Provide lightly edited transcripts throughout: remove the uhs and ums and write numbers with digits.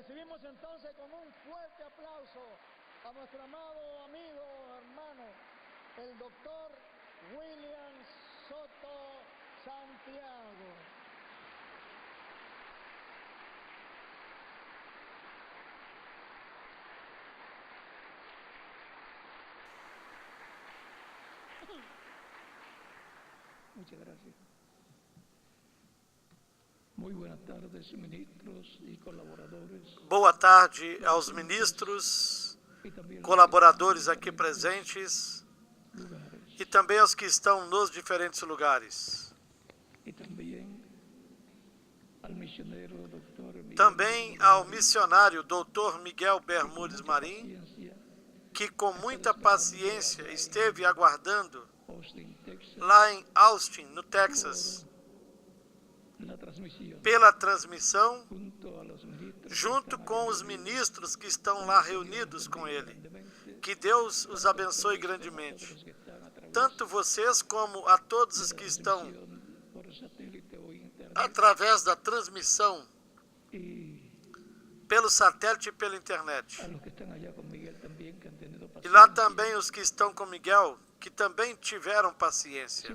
Recibimos entonces con un fuerte aplauso a nuestro amado amigo, hermano, el doctor William Soto Santiago. Muchas gracias. Muy buenas tardes, ministros e colaboradores. Boa tarde aos ministros, colaboradores aqui presentes e também aos que estão nos diferentes lugares. Também ao missionário Dr. Miguel Bermúdez Marim, que com muita paciência esteve aguardando lá em Austin, no Texas, pela transmissão, junto com os ministros que estão lá reunidos com ele. Que Deus os abençoe grandemente. Tanto vocês como a todos os que estão através da transmissão pelo satélite e pela internet. E lá também os que estão com Miguel, que também tiveram paciência.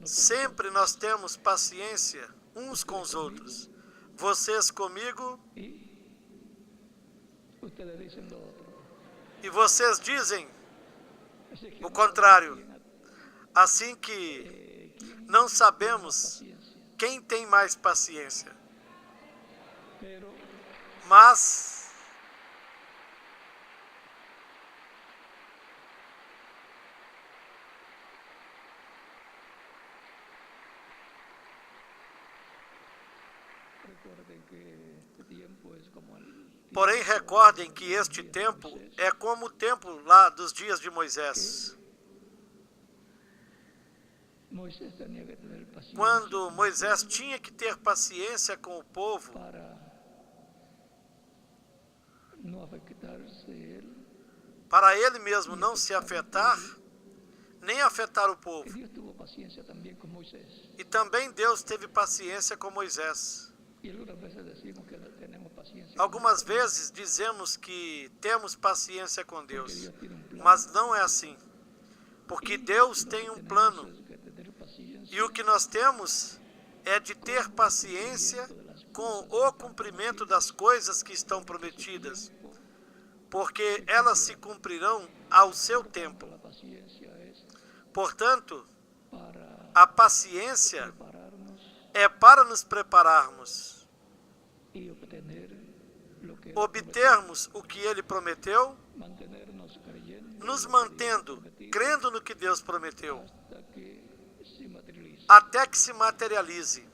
Sempre nós temos paciência uns com os outros. Vocês comigo e vocês dizem o contrário. Assim que não sabemos quem tem mais paciência. Mas porém, recordem que este tempo é como o tempo lá dos dias de Moisés. Quando Moisés tinha que ter paciência com o povo para ele mesmo não se afetar, nem afetar o povo. E também Deus teve paciência com Moisés. Algumas vezes dizemos que temos paciência com Deus, mas não é assim, porque Deus tem um plano, e o que nós temos é de ter paciência com o cumprimento das coisas que estão prometidas, porque elas se cumprirão ao seu tempo. Portanto, a paciência é para nos prepararmos, obtermos o que Ele prometeu, nos mantendo, crendo no que Deus prometeu, até que se materialize.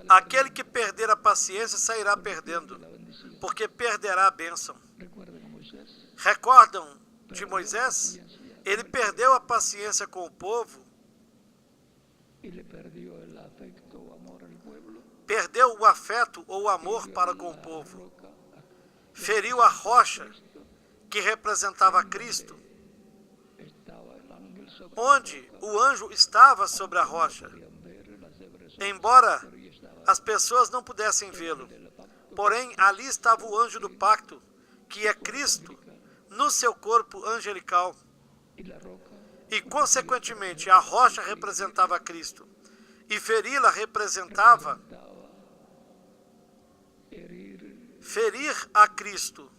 Aquele que perder a paciência sairá perdendo, porque perderá a bênção. Recordam de Moisés? Ele perdeu a paciência com o povo, perdeu o afeto ou o amor para com o povo, feriu a rocha que representava Cristo, onde o anjo estava sobre a rocha, embora as pessoas não pudessem vê-lo. Porém, ali estava o anjo do pacto, que é Cristo, no seu corpo angelical. E, consequentemente, a rocha representava Cristo. E feri-la representava ferir a Cristo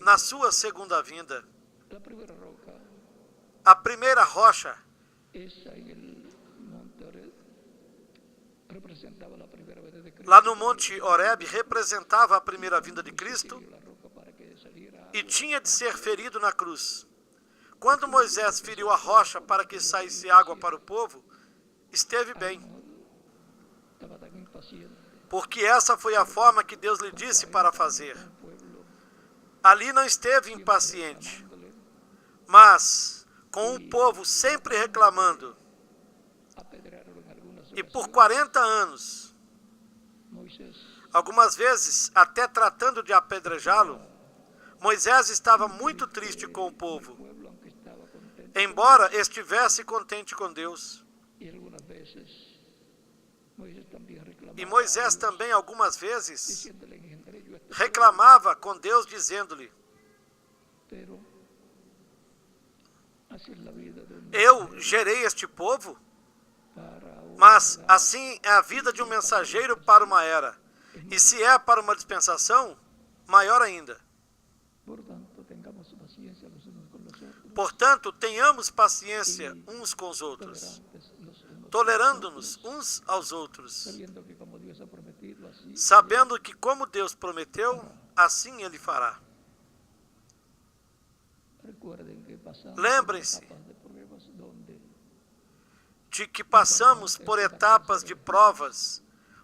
na sua segunda vinda. A primeira rocha lá no Monte Horebe representava a primeira vinda de Cristo e tinha de ser ferido na cruz. Quando Moisés feriu a rocha para que saísse água para o povo, esteve bem, porque essa foi a forma que Deus lhe disse para fazer. Ali não esteve impaciente, mas com o povo sempre reclamando. E por 40 anos, algumas vezes até tratando de apedrejá-lo, Moisés estava muito triste com o povo, embora estivesse contente com Deus. E Moisés também, algumas vezes, reclamava com Deus, dizendo-lhe: eu gerei este povo, mas assim é a vida de um mensageiro para uma era. E se é para uma dispensação, maior ainda. Portanto, tenhamos paciência uns com os outros, tolerando-nos uns aos outros, sabendo que como Deus prometeu, assim Ele fará. Lembrem-se de que passamos por etapas de provas,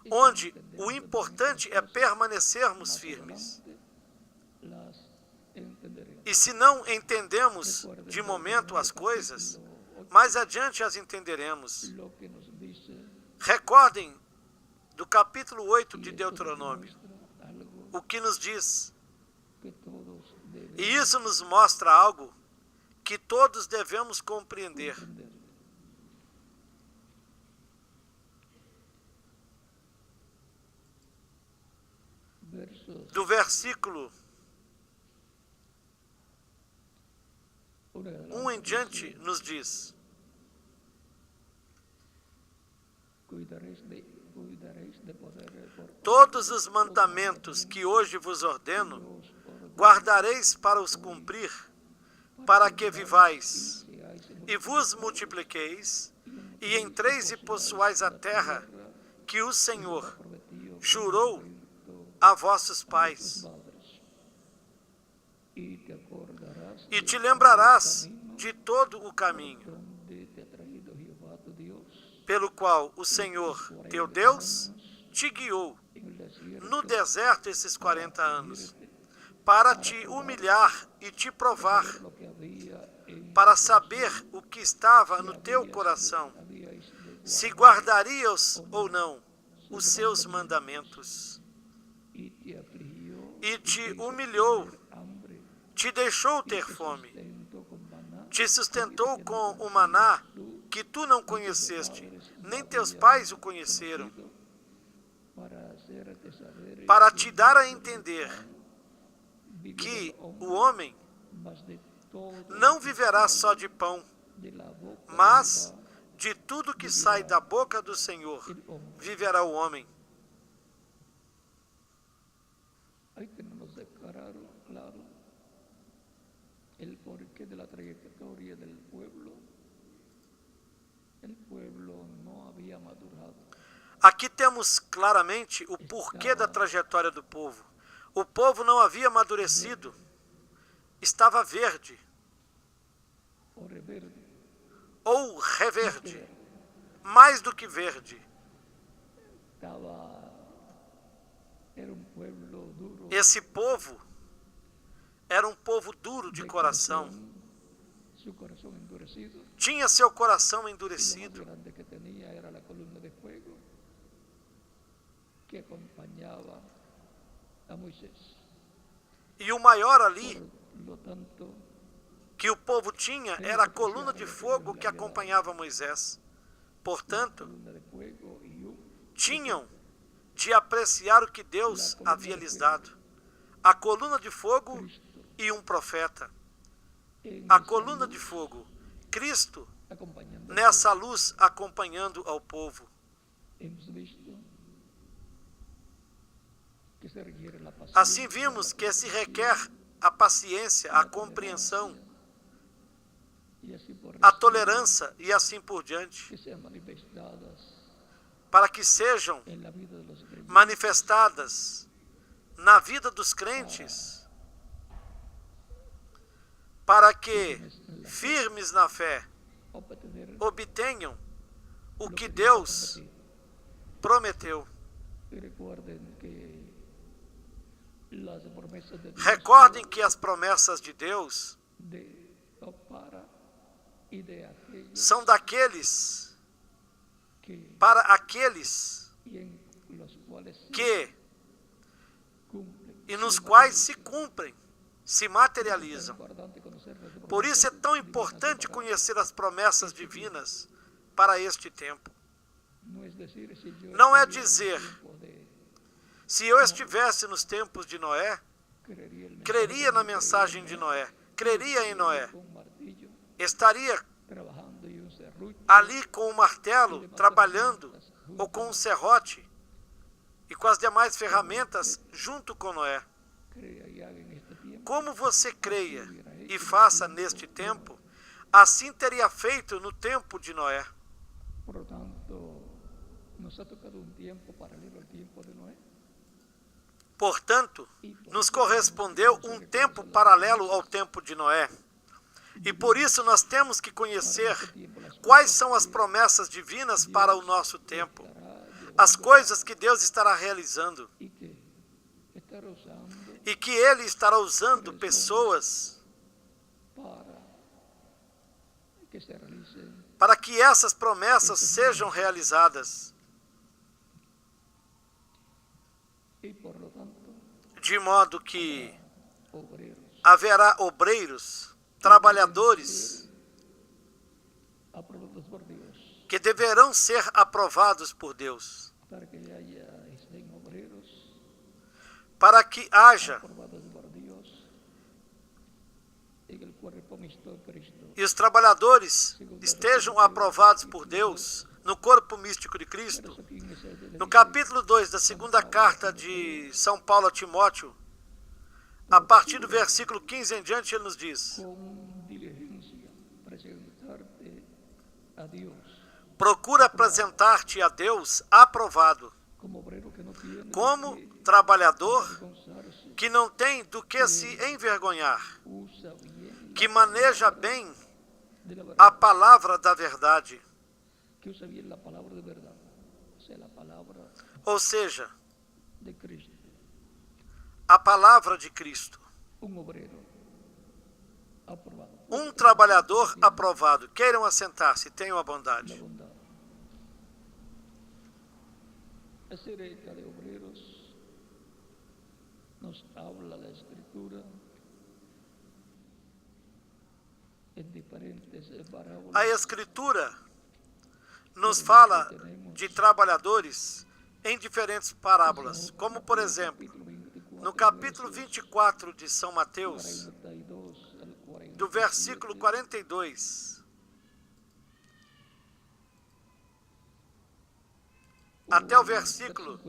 onde o importante é permanecermos firmes. E se não entendemos de momento as coisas, mais adiante as entenderemos. Recordem do capítulo 8 de Deuteronômio, o que nos diz. E isso nos mostra algo que todos devemos compreender. Do versículo 1 em diante nos diz: todos os mandamentos que hoje vos ordeno, guardareis para os cumprir, para que vivais, e vos multipliqueis, e entreis e possuais a terra que o Senhor jurou a vossos pais. E te lembrarás de todo o caminho pelo qual o Senhor, teu Deus, te guiou no deserto esses 40 anos, para te humilhar e te provar, para saber o que estava no teu coração, se guardarias ou não os seus mandamentos. E te humilhou, te deixou ter fome, te sustentou com o maná que tu não conheceste, nem teus pais o conheceram, para te dar a entender que o homem não viverá só de pão, mas de tudo que sai da boca do Senhor viverá o homem. Ahí tenemos claro el porqué de la trayectoria del pueblo. El pueblo no había madurado. Aqui temos claramente o porquê da trajetória do povo. O povo não havia amadurecido, estava verde ou reverde, mais do que verde. Esse povo era um povo duro de coração, tinha seu coração endurecido. E o maior ali que o povo tinha era a coluna de fogo que acompanhava Moisés. Portanto, tinham de apreciar o que Deus havia lhes dado. A coluna de fogo e um profeta. A coluna de fogo, Cristo, nessa luz acompanhando ao povo. Assim vimos que se requer a paciência, a compreensão, a tolerância e assim por diante, para que sejam manifestadas na vida dos crentes, para que, firmes na fé, obtenham o que Deus prometeu. Recordem que as promessas de Deus são daqueles, para aqueles que, e nos quais se cumprem, se materializam. Por isso é tão importante conhecer as promessas divinas para este tempo. Não é dizer, se eu estivesse nos tempos de Noé, creria na mensagem de Noé, creria em Noé, estaria ali com o martelo, trabalhando, ou com um serrote, e com as demais ferramentas, junto com Noé. Como você creia e faça neste tempo, assim teria feito no tempo de Noé. Portanto, nos correspondeu um tempo paralelo ao tempo de Noé. E por isso nós temos que conhecer quais são as promessas divinas para o nosso tempo, as coisas que Deus estará realizando, e que Ele estará usando pessoas para que essas promessas sejam realizadas. De modo que haverá obreiros, trabalhadores, que deverão ser aprovados por Deus, para que haja e os trabalhadores estejam aprovados por Deus no corpo místico de Cristo. No capítulo 2 da segunda carta de São Paulo a Timóteo, a partir do versículo 15 em diante, ele nos diz: procura apresentar-te a Deus aprovado, como trabalhador que não tem do que se envergonhar, que maneja bem a palavra da verdade. Ou seja, a palavra de Cristo. Um trabalhador aprovado. Queiram assentar-se, tenham a bondade. Acerca de obreros, nos habla la Escritura en diferentes parábolas. A Escritura nos fala de trabalhadores em diferentes parábolas, como por exemplo, no capítulo 24 de São Mateus, do versículo 42 até o versículo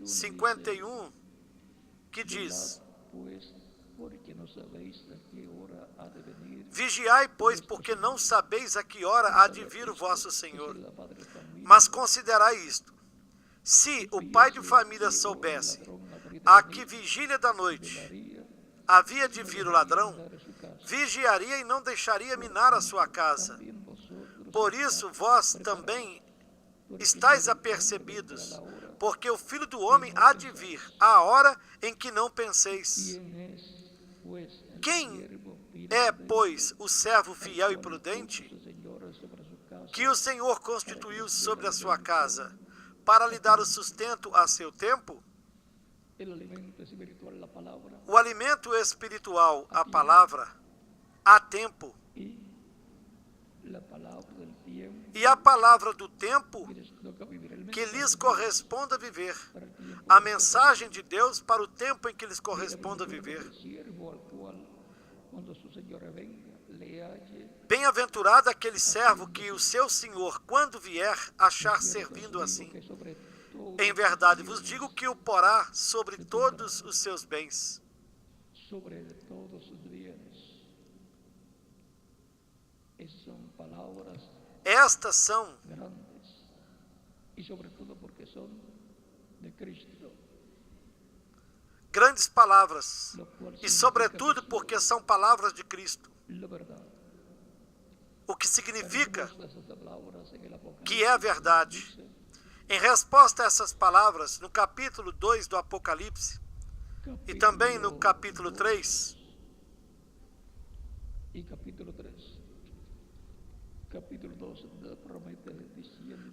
51, que diz: vigiai, pois, porque não sabeis a que hora há de vir o vosso Senhor. Mas considerai isto: se o pai de família soubesse a que vigília da noite havia de vir o ladrão, vigiaria e não deixaria minar a sua casa. Por isso vós também estáis apercebidos, porque o Filho do Homem há de vir à hora em que não penseis. Quem é, pois, o servo fiel e prudente, que o Senhor constituiu sobre a sua casa, para lhe dar o sustento a seu tempo? O alimento espiritual, a palavra, há tempo. E a palavra do tempo que lhes corresponda a viver. A mensagem de Deus para o tempo em que lhes corresponda a viver. Bem-aventurado aquele servo que o seu Senhor, quando vier, achar servindo assim. Em verdade vos digo que o porá sobre todos os seus bens. Estas são grandes palavras, e sobretudo porque são palavras de Cristo. O que significa que é a verdade. Em resposta a essas palavras, no capítulo 2 do Apocalipse, e também no capítulo 3,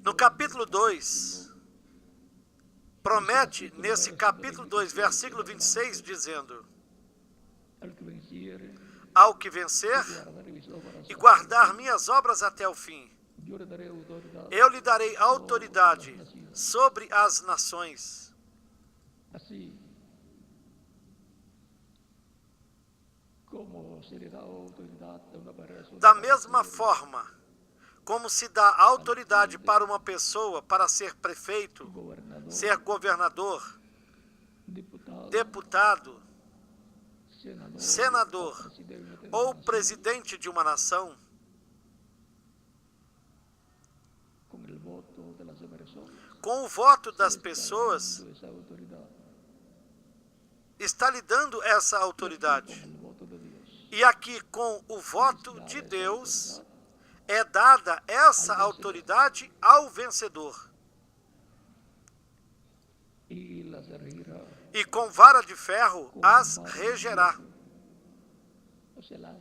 no capítulo 2, promete nesse capítulo 2, versículo 26, dizendo: ao que vencer e guardar minhas obras até o fim, Eu lhe darei autoridade sobre as nações. Así como se le da autoridad a una persona Da mesma forma como se dá autoridade para uma pessoa para ser prefeito, gobernador, ser governador, diputado, deputado, senador ou presidente de uma nação, con el voto de las personas, com o voto das pessoas, esa autoridad, está lhe dando essa autoridade. con el voto de Dios, E aqui, com o voto de Deus, é dada essa autoridade ao vencedor. y las regirá, E com vara de ferro as regerá. o sea, las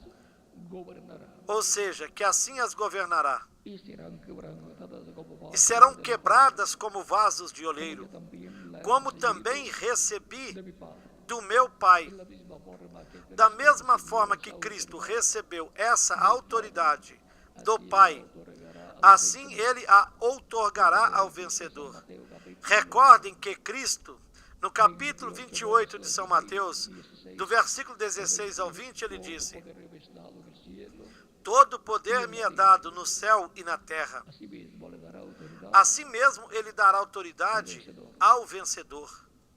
gobernará, Ou seja, que assim as governará. y serán quebrantadas como E vasos serão de quebradas como vasos de barro. oleiro. También la Como recibí também recebi de mi Padre. do meu Pai. De la misma forma que Da Cristo mesma recibió forma esa que Cristo autoridad, recebeu essa autoridade do así Pai, la otorgará al assim vencedor. ele a outorgará ao vencedor. Mateo capítulo Recordem que Cristo, no capítulo 28 de São Mateus, do versículo 16 ao 20, ele disse: poder me es dado en el cielo, todo poder me é dado no céu e na terra. así mismo le dará autoridad. Assim mesmo ele dará autoridade ao vencedor.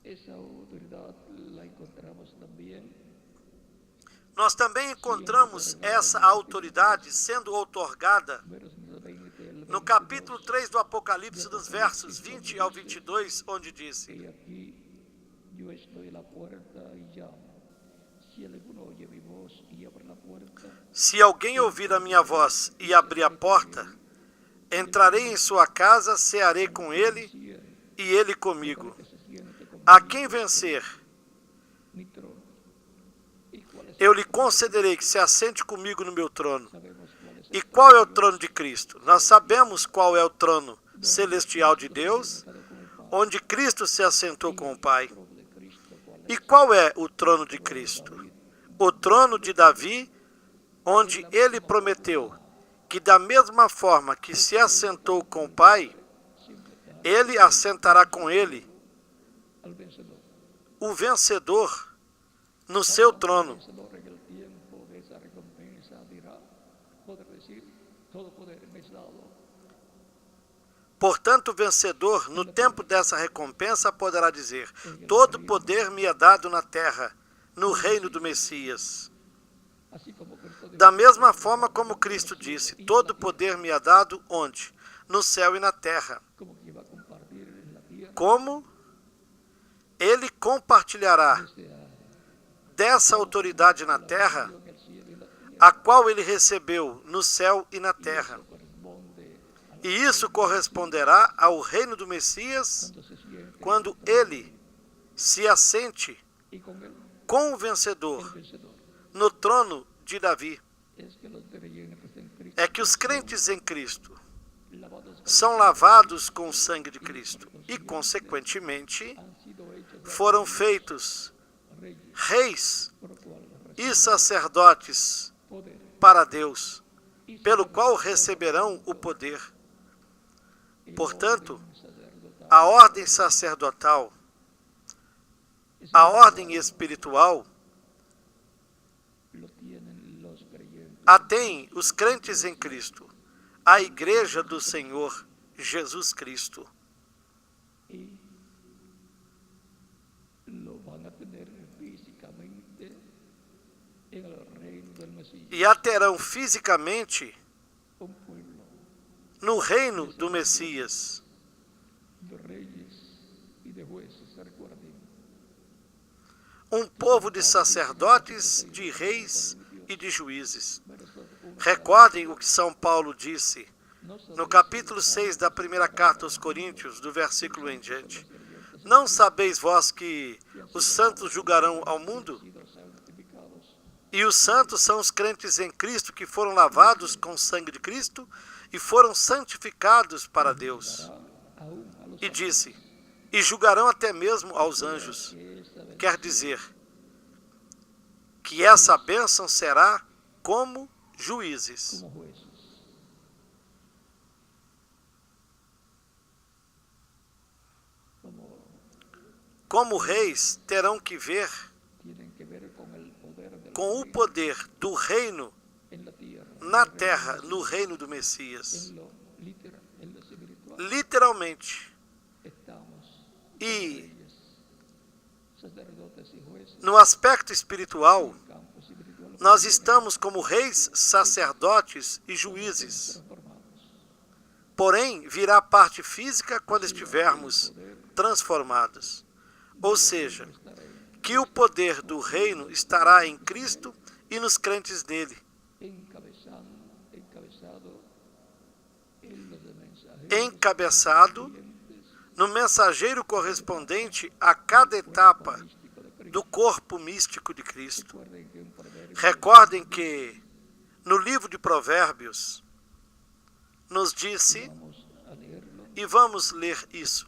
Esa autoridad la encontramos también Nós também encontramos essa autoridade sendo outorgada versículo 20, el no 22, capítulo 3 do Apocalipse, dos versos 20 ao 22, onde disse: "He aquí, yo estoy a la puerta y llamo. Si alguno oye mi voz y abre la puerta, se alguém ouvir a minha voz e abrir a porta, entrarei em sua casa, cearei com ele e ele comigo. que se siente conmigo A quem vencer, mi trono." ¿Y cuál es? eu lhe concederei que se assente comigo no meu trono. Sabemos cuál es E qual é o trono de Cristo? Nós sabemos qual é o trono celestial de Deus, el con el Padre. onde Cristo se assentou com o Pai. El trono de Cristo, ¿cuál es? E qual é o trono de Cristo? O trono de Davi, onde ele prometeu que da mesma forma que se assentou com o Pai, ele assentará com ele, Al vencedor. o vencedor, no seu trono. Vencedor en el tiempo de esa recompensa dirá, poder decir, todo poder me es dado. Portanto, o vencedor, no tempo dessa recompensa, poderá dizer: todo poder me é dado na terra, no reino do Messias. Así como Cristo dijo, Da mesma forma como Cristo disse: todo poder me é dado onde? No céu e na terra. como que iba a compartir en la tierra, Como ele compartilhará desde a dessa autoridade na terra, en el cielo y la tierra, a qual ele recebeu no céu e na terra. corresponde a E isso corresponderá ao reino do Messias, cuando se siente quando ele se assente y con él com o el vencedor vencedor. no trono de Davi. Es que los creyentes en Cristo É que os crentes em Cristo lavados são lavados com o sangue de Cristo e, consequentemente, han sido hechos foram feitos reyes, reis por lo cual e sacerdotes poder para Deus, y pelo qual receberão o poder. y Portanto, orden sacerdotal. a ordem sacerdotal, a ordem espiritual, Lo tienen los creyentes a têm os crentes em Cristo, a Igreja do Senhor Jesus Cristo. y lo van a tener físicamente en el reino del Mesías, E a terão fisicamente un pueblo no reino do Messias, de reyes y de jueces, recuerden, um povo de sacerdotes, de reis e de juízes. Recordem o que São Paulo disse no capítulo 6 da primeira carta aos Coríntios, do versículo em diante. Não sabeis vós que os santos julgarão ao mundo? E os santos são os crentes em Cristo que foram lavados com o sangue de Cristo e foram santificados para Deus. E disse, e julgarão até mesmo aos anjos. Quer dizer, que essa bênção será como juízes. como jueces. como reis, terão que ver tienen que ver con el poder del com o reino poder do reino en la tierra, na terra, no reino do Messias. en lo literal, en lo espiritual. Literalmente. Estamos E reyes, sacerdotes y jueces no aspecto espiritual, en el campo espiritual. nós estamos como reis, sacerdotes e juízes. Transformados. Porém, virá a parte física quando estivermos transformados. Ou seja, que o poder do reino estará em Cristo e nos crentes nele, encabeçado no mensageiro correspondente a cada etapa do corpo místico de Cristo. Recordem que no livro de Provérbios nos disse, e vamos ler isso.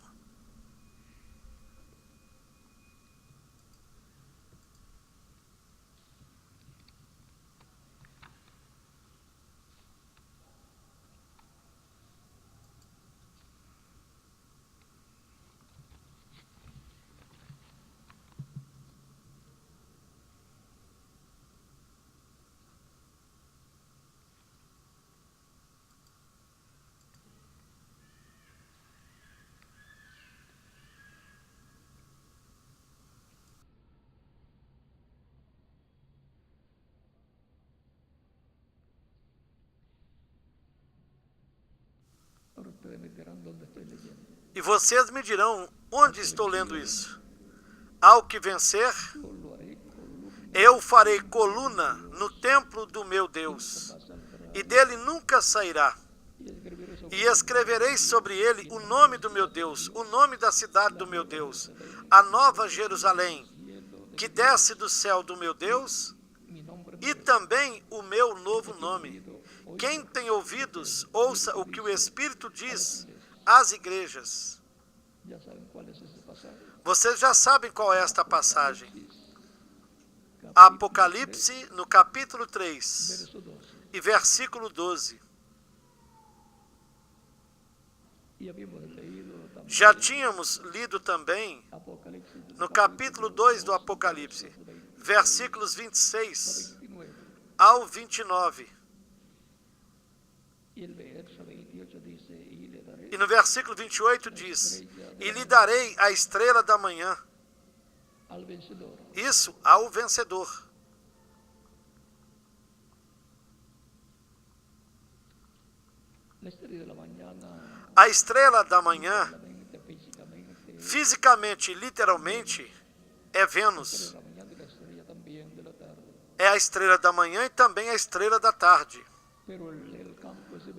E vocês me dirão onde estou lendo isso. Ao que vencer, eu farei coluna no templo do meu Deus, e dele nunca sairá. E escreverei sobre ele o nome do meu Deus, o nome da cidade do meu Deus, a nova Jerusalém, que desce do céu do meu Deus, e também o meu novo nome. Quem tem ouvidos, ouça o que o Espírito diz às igrejas. Vocês já sabem qual é esta passagem. Apocalipse, no capítulo 3, e versículo 12. Já tínhamos lido também no capítulo 2 do Apocalipse, versículos 26 ao 29. E no versículo 28 diz, e lhe darei a estrela da manhã. Isso, ao vencedor. A estrela da manhã, fisicamente, literalmente, é Vênus. É a estrela da manhã e também a estrela da tarde.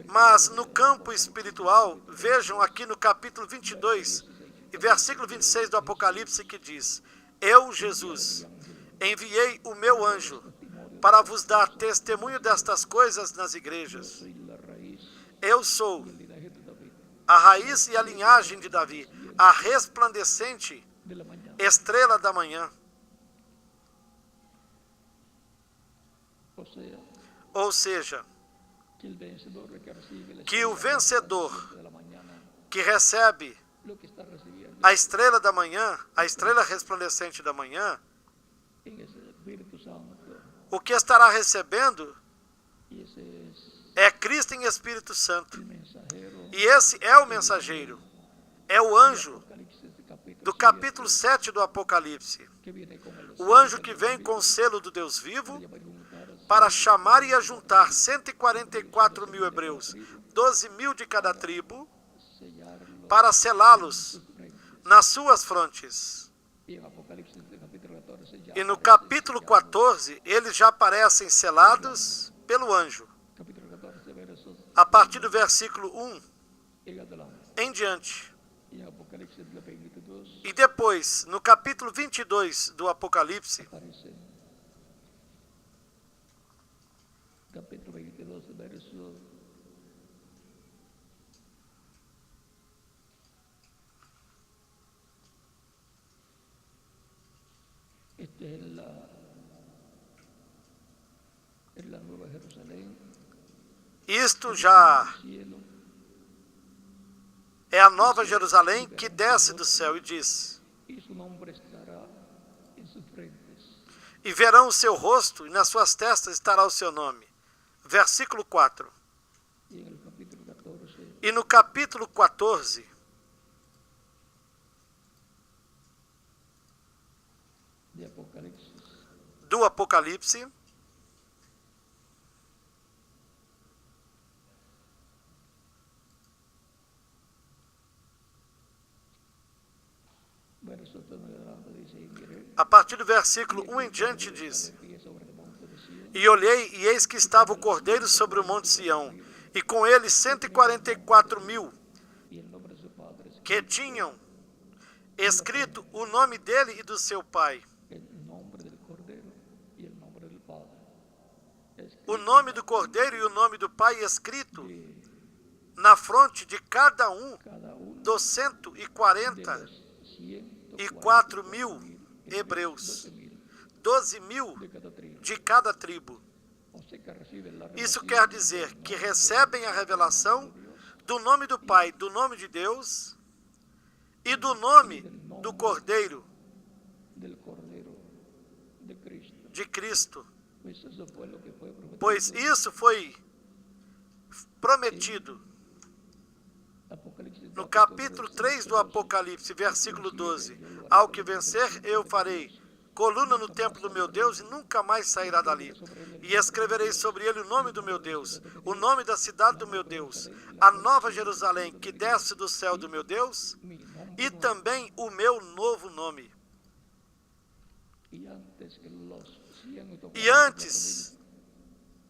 Mas no campo espiritual, vejam aqui no capítulo 22 e versículo 26 do Apocalipse que diz, eu, Jesus, enviei o meu anjo para vos dar testemunho destas coisas nas igrejas. Eu sou a raiz e a linhagem de Davi, a resplandecente estrela da manhã. Ou seja, que o vencedor que recebe a estrela da manhã, a estrela resplandecente da manhã, o que estará recebendo é Cristo em Espírito Santo. E esse é o mensageiro, é o anjo do capítulo 7 do Apocalipse. O anjo que vem com o selo do Deus vivo para chamar e ajuntar 144 mil hebreus, 12 mil de cada tribo, para selá-los nas suas frontes. E no capítulo 14, eles já aparecem selados pelo anjo. A partir do versículo 1 em diante. E depois, no capítulo 22 do Apocalipse, capítulo 22, verso 1. Isto já é a nova Jerusalém que desce do céu e diz, y su nombre estará en sus frentes. E verão o seu rosto, e nas suas testas estará o seu nome. Versículo 4. Y en el capítulo 14 E no capítulo 14, de Apocalipsis, do Apocalipse, verso 9 dice, y miré, a partir do versículo 1 em diante, diz: pie sobre el monte de Sión, E olhei, e eis que estava o Cordeiro sobre o monte Sião, e com ele 144.000, y el nombre de su padre, que tinham escrito o nome dele e do seu pai. el nombre del Cordero y el nombre del Padre. O nome do Cordeiro e o nome do Pai escrito De na fronte de cada um cada uno dos de 144 mil hebreus, 12.000 de cada tribu. de cada tribo. O sea que reciben la Isso revelación quer dizer que recebem a revelação do nome do Pai, do nome de Deus e do nome do Cordeiro del Cordero de Cristo. de Cristo, Pues eso fue lo que fue prometido. pois isso foi prometido Apocalipsis no capítulo 3 do Apocalipse, versículo 12. Ao que vencer, eu farei coluna no templo do meu Deus e nunca mais sairá dali. E escreverei sobre ele o nome do meu Deus, o nome da cidade do meu Deus, a nova Jerusalém que desce do céu do meu Deus, Mi nombre e também o meu novo nome. y antes que los 100 E antes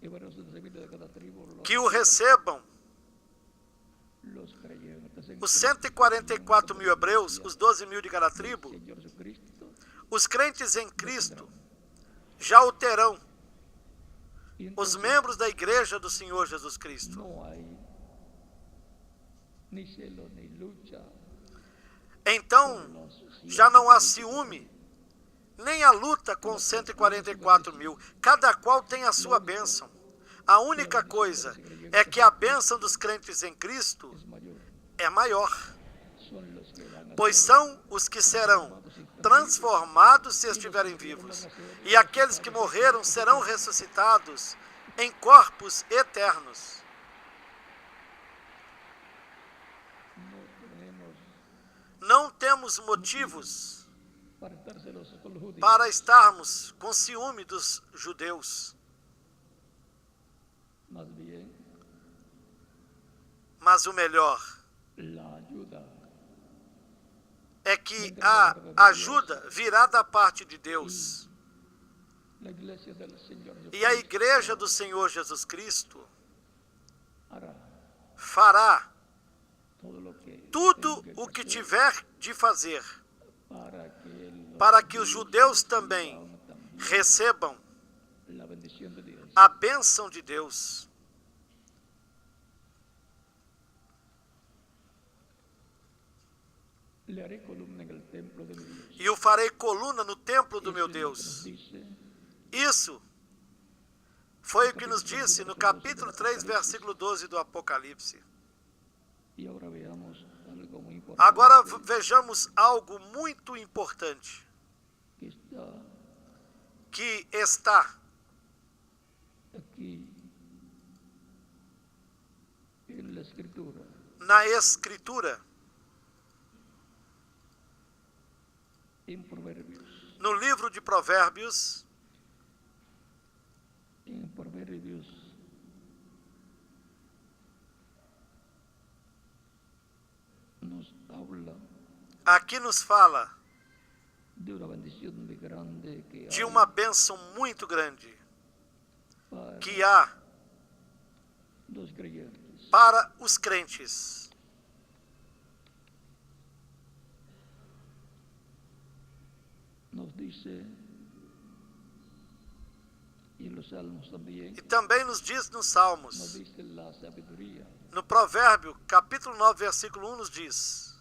y varios de cada tribu, que o recebam los creyentes en os 144.000 hebreus, os 12.000 de cada tribo, Señor Jesucristo, os crentes em Cristo já o terão, y os entonces membros da igreja do Senhor Jesus Cristo. no hay ni celo ni lucha Então, con los já não há 144.000. ciúme, nem a luta com 144.000. Cada qual tem a sua bênção. A única coisa é que a bênção dos crentes em Cristo Es mayor. é maior, Son los que van a pois ser são os que serão transformados se estiverem vivos. E aqueles que morreram serão ressuscitados em corpos eternos. no tenemos Não temos motivos para estar celosos con los judíos. para estarmos com ciúme dos judeus, Más bien, mas o melhor la ayuda é que a ajuda virá da parte de Deus. la iglesia del Señor E a igreja do Senhor Jesus Cristo hará fará todo lo que tudo tenga o que hacer tiver de fazer para que para que os judeus também recebam la bendición de Dios. a bênção de Deus. Le haré columna en el templo de mi Dios. E o farei coluna no templo do meu Eso es lo que nos Deus. dice Isso foi o que nos disse no capítulo 3, versículo 12 do Apocalipse. y ahora veamos algo muy importante Agora vejamos algo muito importante que que está aquí en la escritura. na Escritura, En Proverbios, no livro de Provérbios, en Proverbios nos habla aqui nos fala de una bendición muy grande que de hay uma bênção muito grande para que há los creyentes. para os crentes. Nos dice, y en los salmos también, E também nos diz nos nos Salmos, dice la sabiduría, no Provérbio, capítulo 9, versículo 1, nos diz: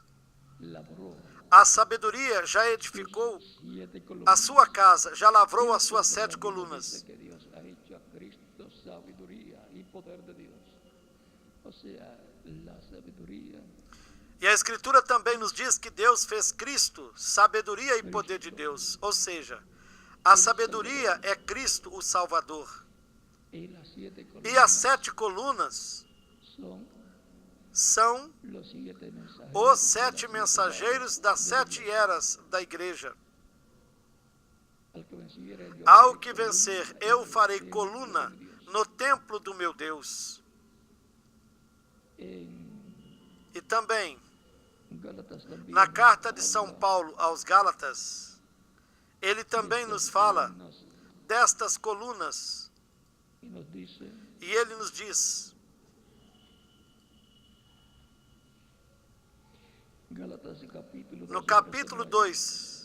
labró a sabedoria já edificou 7 a columnas. sua casa, já lavrou as suas 7 colunas. Dice que Dios ha hecho a Cristo sabiduría y poder de Dios. O sea, la sabiduría E a Escritura também nos diz que Deus fez Cristo, sabedoria e poder de Deus. Ou seja, a sabedoria é Cristo, o Salvador. E as 7 colunas são os 7 mensageiros das 7 eras da igreja. Ao que vencer, eu farei coluna no templo do meu Deus. E também, na carta de São Paulo aos Gálatas, ele também nos fala destas colunas. E ele nos diz, no capítulo 2,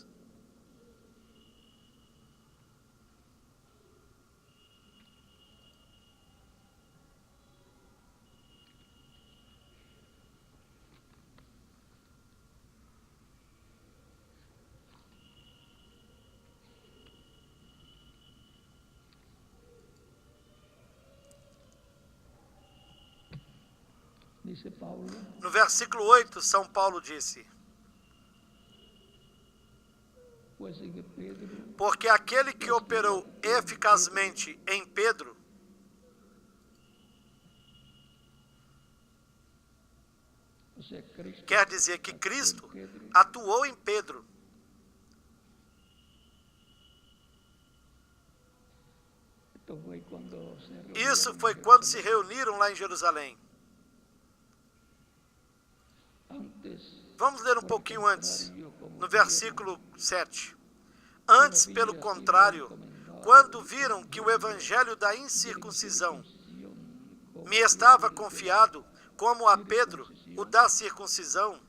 no versículo 8, São Paulo disse: porque aquele que operou eficazmente em Pedro, quer dizer que Cristo atuou em Pedro. Isso foi quando se reuniram lá em Jerusalém. Vamos ler um pouquinho antes, no versículo 7. Antes, pelo contrário, quando viram que o evangelho da incircuncisão me estava confiado, como a Pedro, o da circuncisão,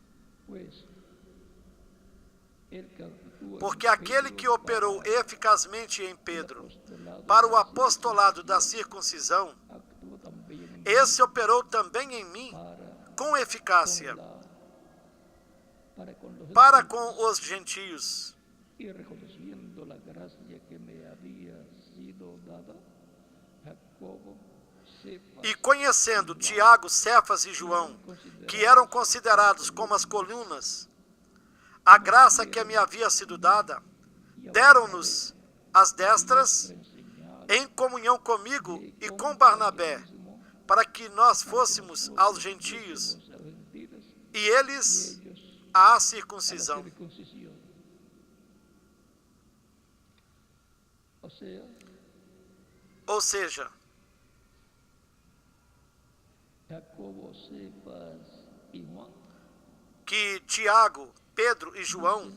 porque aquele que operou eficazmente em Pedro para o apostolado da circuncisão, esse operou também em mim com eficácia para com os gentios. E conhecendo Tiago, Cefas e João, que eram considerados como as colunas, a graça que me havia sido dada, deram-nos as destras em comunhão comigo e com Barnabé, para que nós fôssemos aos gentios e eles à circuncisão. Ou seja, que Tiago, Pedro e João,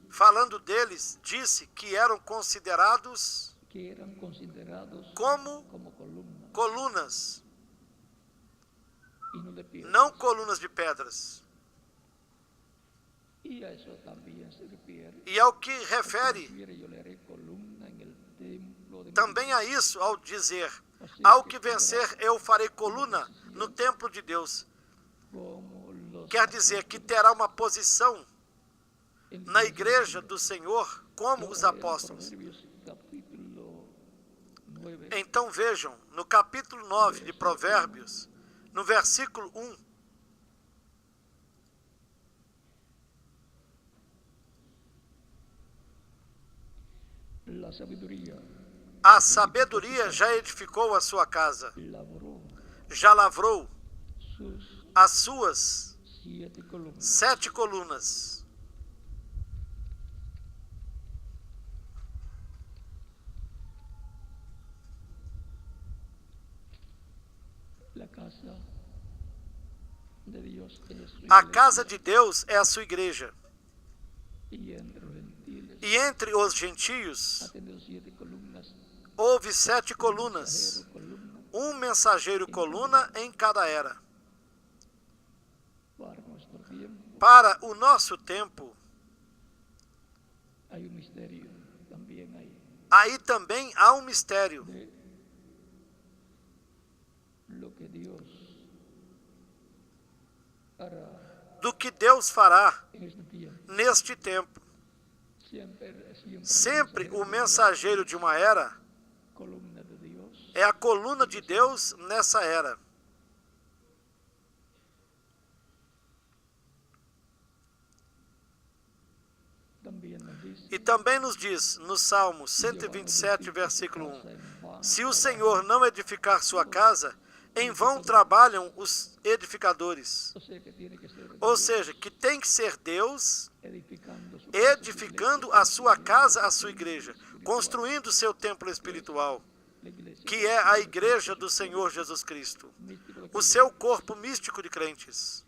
falando deles, disse que eram considerados como colunas, não colunas de pedras. E ao que refere também a isso, ao dizer, ao que vencer eu farei coluna no templo de Deus. Quer dizer que terá uma posição na igreja do Senhor como os apóstolos. Então vejam, no capítulo 9 de Provérbios, no versículo 1, a sabedoria já edificou a sua casa, já lavrou as suas 7 colunas. A casa de Deus é a sua igreja. E entre os gentios houve 7 colunas, um mensageiro coluna em cada era. Para o nosso tempo, aí também há um mistério. Do que Deus fará neste tempo. Sempre o mensageiro de uma era é a coluna de Deus nessa era. E também nos diz, no Salmo 127, versículo 1, se o Senhor não edificar sua casa, em vão trabalham os edificadores. Ou seja, que tem que ser Deus edificando a sua casa, a sua igreja, construindo o seu templo espiritual, que é a igreja do Senhor Jesus Cristo, o seu corpo místico de crentes.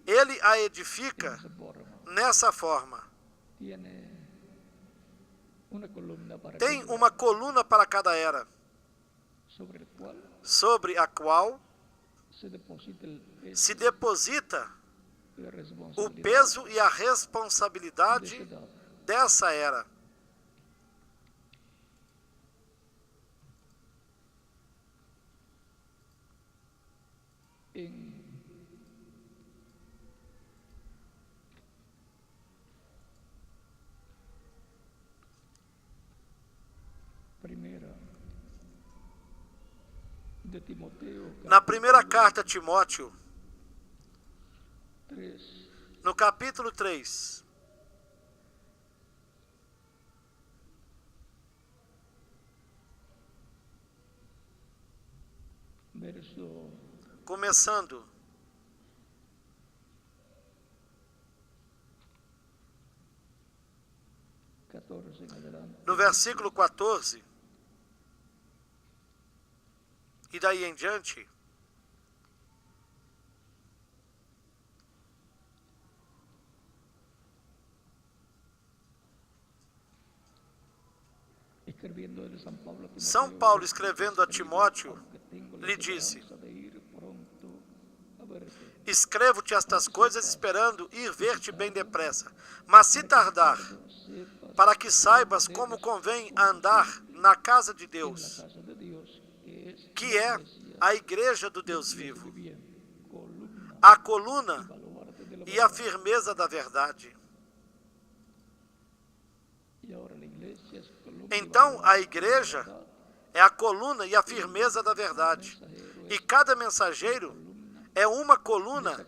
Ele a edifica nessa forma. Tem uma coluna para cada era, sobre a qual se deposita o peso e a responsabilidade dessa era. Na primeira carta a Timóteo, no capítulo 3, começando no versículo 14, e daí em diante, São Paulo, escrevendo a Timóteo, lhe disse: escrevo-te estas coisas esperando ir ver-te bem depressa, mas se tardar, para que saibas como convém andar na casa de Deus, que é a igreja do Deus vivo, a coluna e a firmeza da verdade. Então, a igreja é a coluna e a firmeza da verdade. E cada mensageiro é uma coluna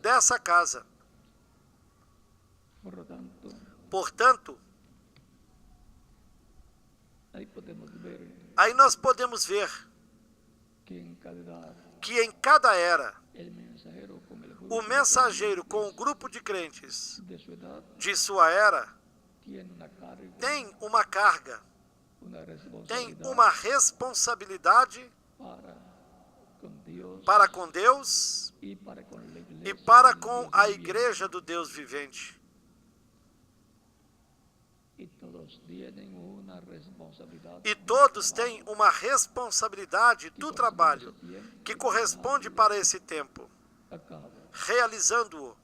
dessa casa. Portanto, aí nós podemos ver que em cada era, o mensageiro com o grupo de crentes de sua era tem uma carga, tem uma responsabilidade para com Deus e para com a igreja do Deus vivente. E todos têm uma responsabilidade do trabalho que corresponde para esse tempo, realizando-o.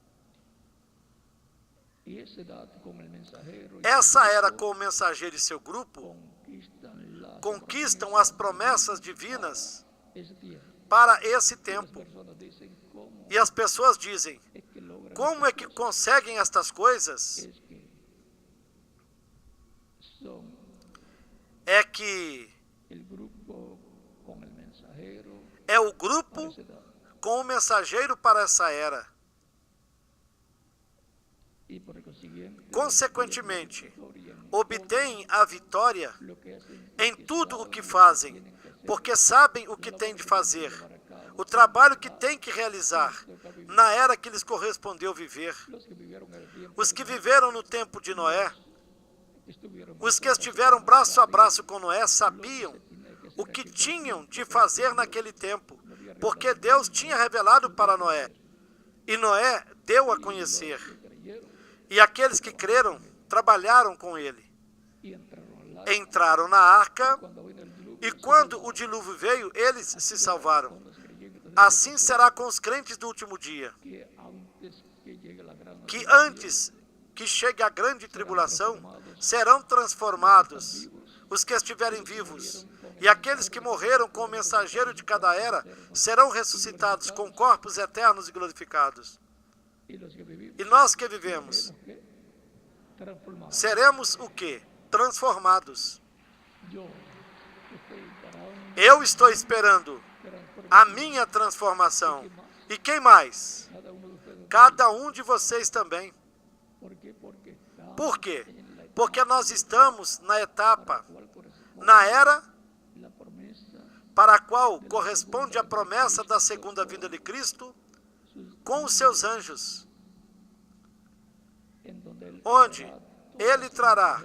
Essa era com o mensageiro e seu grupo conquistam as promessas divinas para esse tempo. E as pessoas dizem: como é que conseguem estas coisas? É que é o grupo com o mensageiro para essa era. Consequentemente, obtêm a vitória em tudo o que fazem, porque sabem o que têm de fazer, o trabalho que têm que realizar, na era que lhes correspondeu viver. Os que viveram no tempo de Noé, os que estiveram braço a braço com Noé, sabiam o que tinham de fazer naquele tempo, porque Deus tinha revelado para Noé, e Noé deu a conhecer. E aqueles que creram, trabalharam com ele. Entraram na arca, e quando o dilúvio veio, eles se salvaram. Assim será com os crentes do último dia, que antes que chegue a grande tribulação, serão transformados os que estiverem vivos, e aqueles que morreram com o mensageiro de cada era serão ressuscitados com corpos eternos e glorificados. E nós que vivemos, seremos o quê? Transformados. Eu estou esperando a minha transformação. E quem mais? Cada um de vocês também. Por quê? Porque nós estamos na etapa, na era para a qual corresponde a promessa da segunda vinda de Cristo com os seus anjos, onde Ele trará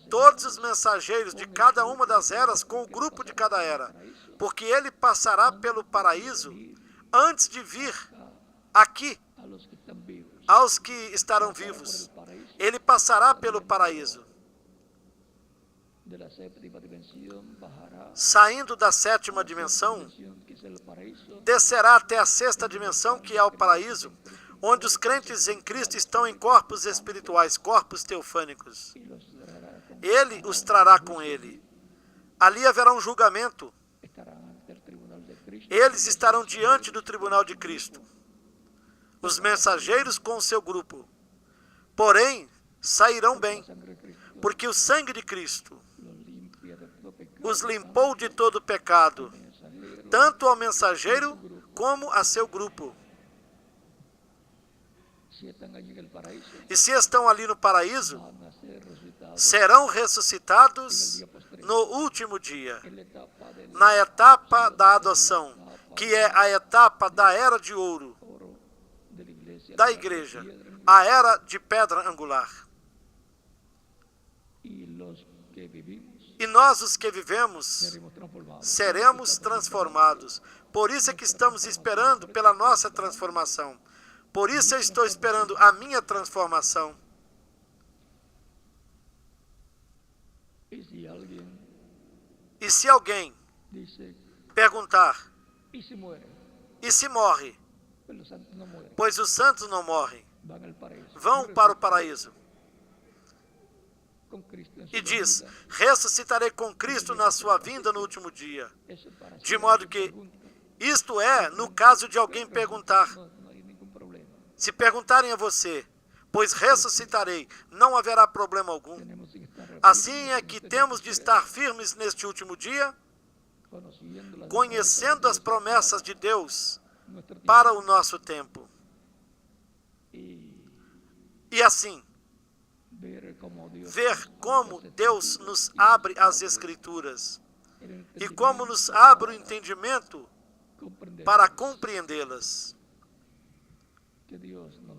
todos os mensageiros de cada uma das eras com o grupo de cada era, porque Ele passará pelo paraíso antes de vir aqui aos que estarão vivos. Ele passará pelo paraíso. Saindo da sétima dimensão, descerá até a sexta dimensão, que é o paraíso, onde os crentes em Cristo estão em corpos espirituais, corpos teofânicos. Ele os trará com Ele. Ali haverá um julgamento. Eles estarão diante do tribunal de Cristo, os mensageiros com o seu grupo. Porém, sairão bem, porque o sangue de Cristo os limpou de todo pecado, tanto ao mensageiro como a seu grupo. E se estão ali no paraíso, serão ressuscitados no último dia, na etapa da adoção, que é a etapa da era de ouro da igreja, a era de pedra angular. E nós, os que vivemos, seremos transformados. Por isso é que estamos esperando pela nossa transformação. Por isso eu estou esperando a minha transformação. E se alguém perguntar, e se morre? Pois os santos não morrem, vão para o paraíso. E diz, ressuscitarei com Cristo na sua vinda no último dia. De modo que, isto é, no caso de alguém perguntar, se perguntarem a você, pois ressuscitarei, não haverá problema algum. Assim é que temos de estar firmes neste último dia, conhecendo as promessas de Deus para o nosso tempo. E assim, ver como Deus nos abre as Escrituras e como nos abre o entendimento para compreendê-las.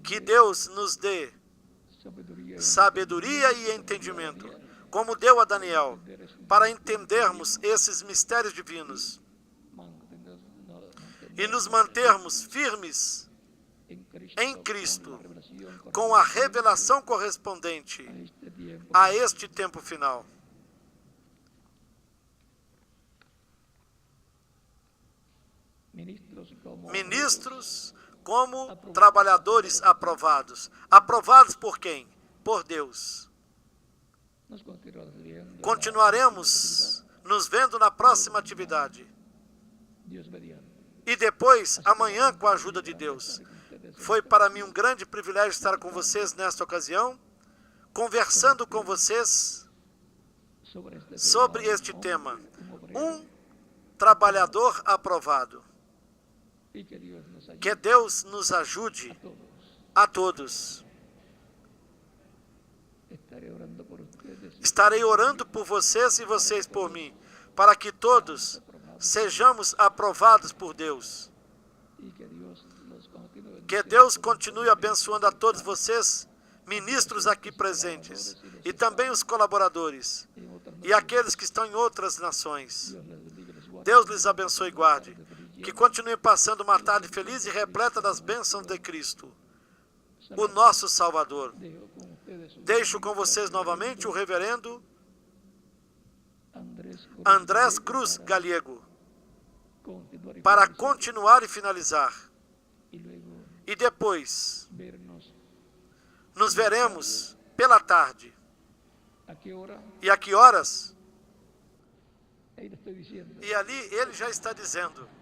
Que Deus nos dê sabedoria e entendimento, como deu a Daniel, para entendermos esses mistérios divinos e nos mantermos firmes em Cristo, com a revelação correspondente a este tempo final. Ministros como trabalhadores aprovados. Aprovados por quem? Por Deus. Continuaremos nos vendo na próxima atividade. E depois, amanhã, com a ajuda de Deus. Foi para mim um grande privilégio estar com vocês nesta ocasião, conversando com vocês sobre este tema. Um trabalhador aprovado. Que Deus nos ajude a todos. Estarei orando por vocês e vocês por mim, para que todos sejamos aprovados por Deus. Que Deus continue abençoando a todos vocês, ministros aqui presentes, e também os colaboradores, e aqueles que estão em outras nações. Deus lhes abençoe e guarde. Que continue passando uma tarde feliz e repleta das bênçãos de Cristo, o nosso Salvador. Deixo com vocês novamente o reverendo Andrés Cruz Gallego, para continuar e finalizar. E depois, nos veremos pela tarde. E a que horas? E ali ele já está dizendo.